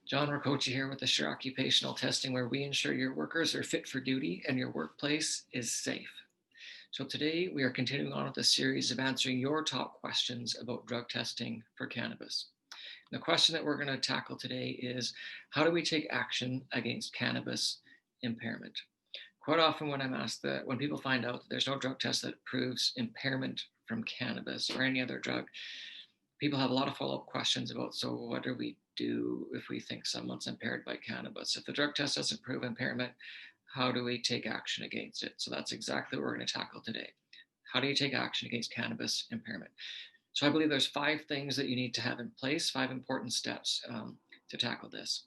John Rakoczy here with the Sure Occupational Testing, where we ensure your workers are fit for duty and your workplace is safe. So today we are continuing on with a series of answering your top questions about drug testing for cannabis. The question that we're going to tackle today is, how do we take action against cannabis impairment? Quite often when I'm asked that, when people find out that there's no drug test that proves impairment from cannabis or any other drug, people have a lot of follow-up questions about, so what do we do if we think someone's impaired by cannabis? If the drug test doesn't prove impairment, how do we take action against it? So that's exactly what we're going to tackle today. How do you take action against cannabis impairment? So I believe there's 5 things that you need to have in place, 5 important steps to tackle this.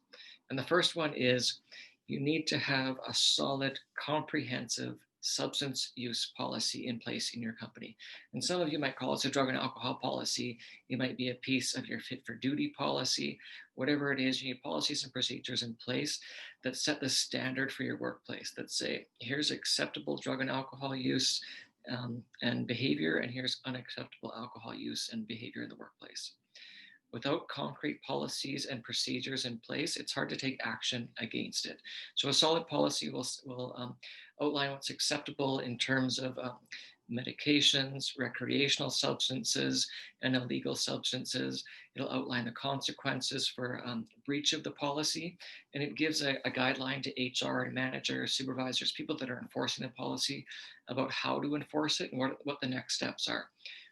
And the first one is you need to have a solid, comprehensive substance use policy in place in your company. And some of you might call it a drug and alcohol policy. It might be a piece of your fit for duty policy. Whatever it is, you need policies and procedures in place that set the standard for your workplace, that say, here's acceptable drug and alcohol use and behavior, and here's unacceptable alcohol use and behavior in the workplace. Without concrete policies and procedures in place, it's hard to take action against it. So a solid policy will outline what's acceptable in terms of medications, recreational substances, and illegal substances. It'll outline the consequences for breach of the policy, and it gives a guideline to HR and managers, supervisors, people that are enforcing the policy about how to enforce it and what the next steps are.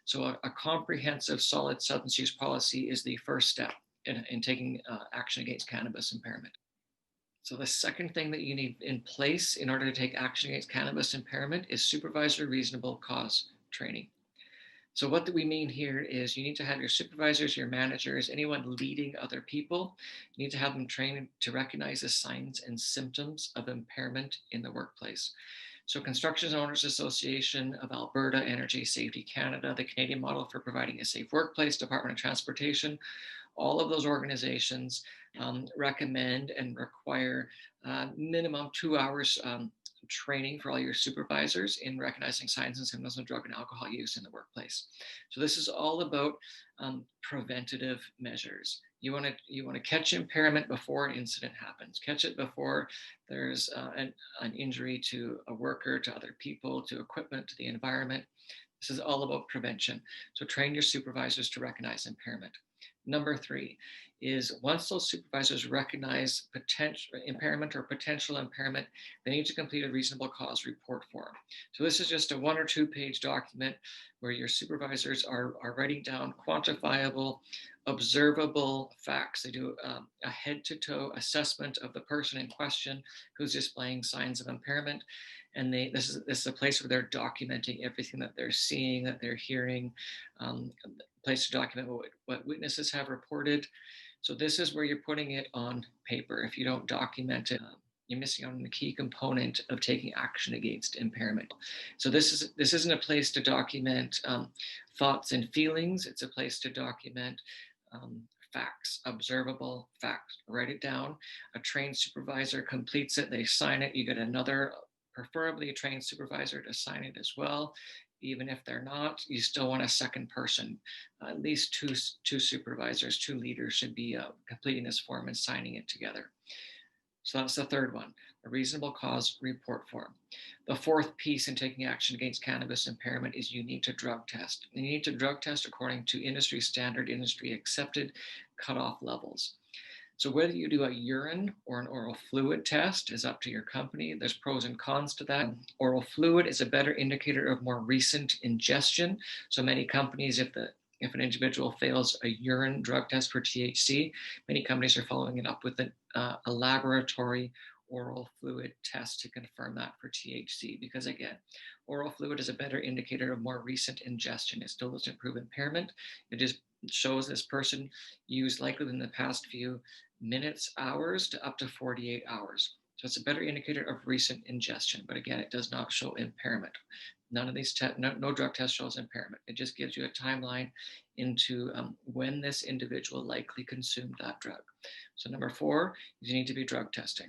So a comprehensive, solid substance use policy is the first step in taking action against cannabis impairment. So the second thing that you need in place in order to take action against cannabis impairment is supervisor reasonable cause training. So what do we mean here is you need to have your supervisors, your managers, anyone leading other people, you need to have them trained to recognize the signs and symptoms of impairment in the workplace. So Construction Owners Association of Alberta, Energy Safety Canada, the Canadian Model for Providing a Safe Workplace, Department of Transportation, all of those organizations recommend and require minimum 2 hours training for all your supervisors in recognizing signs and symptoms of drug and alcohol use in the workplace. So this is all about preventative measures. You want to catch impairment before an incident happens. Catch it before there's an injury to a worker, to other people, to equipment, to the environment. This is all about prevention. So train your supervisors to recognize impairment. Number 3 is once those supervisors recognize potential impairment or potential impairment, they need to complete a reasonable cause report form. So this is just a 1 or 2 page document where your supervisors are writing down quantifiable, observable facts. They do a head-to-toe assessment of the person in question who's displaying signs of impairment. And this is a place where they're documenting everything that they're seeing, that they're hearing, place to document what witnesses have reported. So this is where you're putting it on paper. If you don't document it, you're missing out on a key component of taking action against impairment. So this isn't a place to document thoughts and feelings. It's a place to document facts, observable facts. Write it down. A trained supervisor completes it. They sign it. You get another, preferably a trained supervisor, to sign it as well. Even if they're not, you still want a second person. At least two supervisors, 2 leaders should be completing this form and signing it together. So that's the third one, a reasonable cause report form. The fourth piece in taking action against cannabis impairment is you need to drug test. You need to drug test according to industry standard, industry accepted cutoff levels. So whether you do a urine or an oral fluid test is up to your company. There's pros and cons to that. Oral fluid is a better indicator of more recent ingestion. So many companies, if an individual fails a urine drug test for THC, many companies are following it up with a laboratory oral fluid test to confirm that for THC, because again, oral fluid is a better indicator of more recent ingestion. It still doesn't prove impairment. It just shows this person used likely within the past few minutes, hours to up to 48 hours. So it's a better indicator of recent ingestion, but again, it does not show impairment. None of these no drug test shows impairment. It just gives you a timeline into when this individual likely consumed that drug. So number 4 is you need to be drug testing.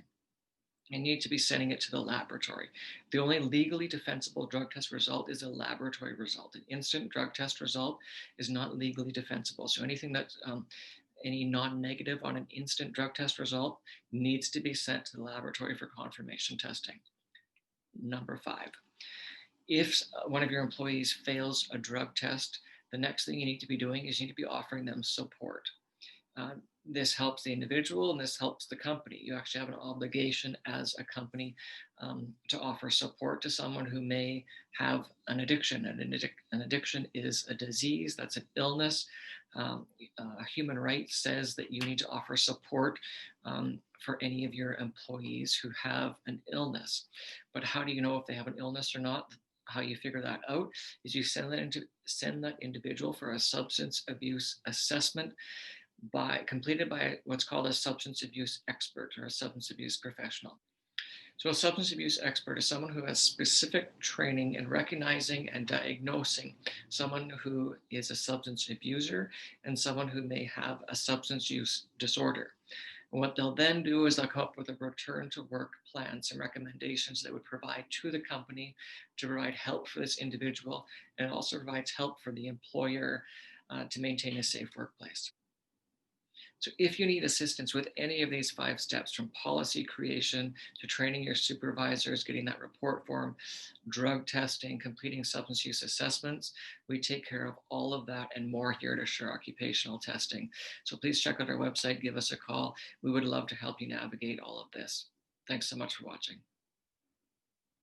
You need to be sending it to the laboratory. The only legally defensible drug test result is a laboratory result. An instant drug test result is not legally defensible. So anything that Any non-negative on an instant drug test result needs to be sent to the laboratory for confirmation testing. Number 5, if one of your employees fails a drug test, the next thing you need to be doing is you need to be offering them support. Uh, this helps the individual and this helps the company. You actually have an obligation as a company to offer support to someone who may have an addiction. An addiction is a disease, that's an illness. Human rights says that you need to offer support for any of your employees who have an illness. But how do you know if they have an illness or not? How you figure that out is you send that individual for a substance abuse assessment completed by what's called a substance abuse expert or a substance abuse professional. So a substance abuse expert is someone who has specific training in recognizing and diagnosing someone who is a substance abuser and someone who may have a substance use disorder. And what they'll then do is they'll come up with a return to work plan, some recommendations that would provide to the company to provide help for this individual, and it also provides help for the employer to maintain a safe workplace. So if you need assistance with any of these 5 steps, from policy creation to training your supervisors, getting that report form, drug testing, completing substance use assessments, we take care of all of that and more here at Assure Occupational Testing. So please check out our website, give us a call. We would love to help you navigate all of this. Thanks so much for watching.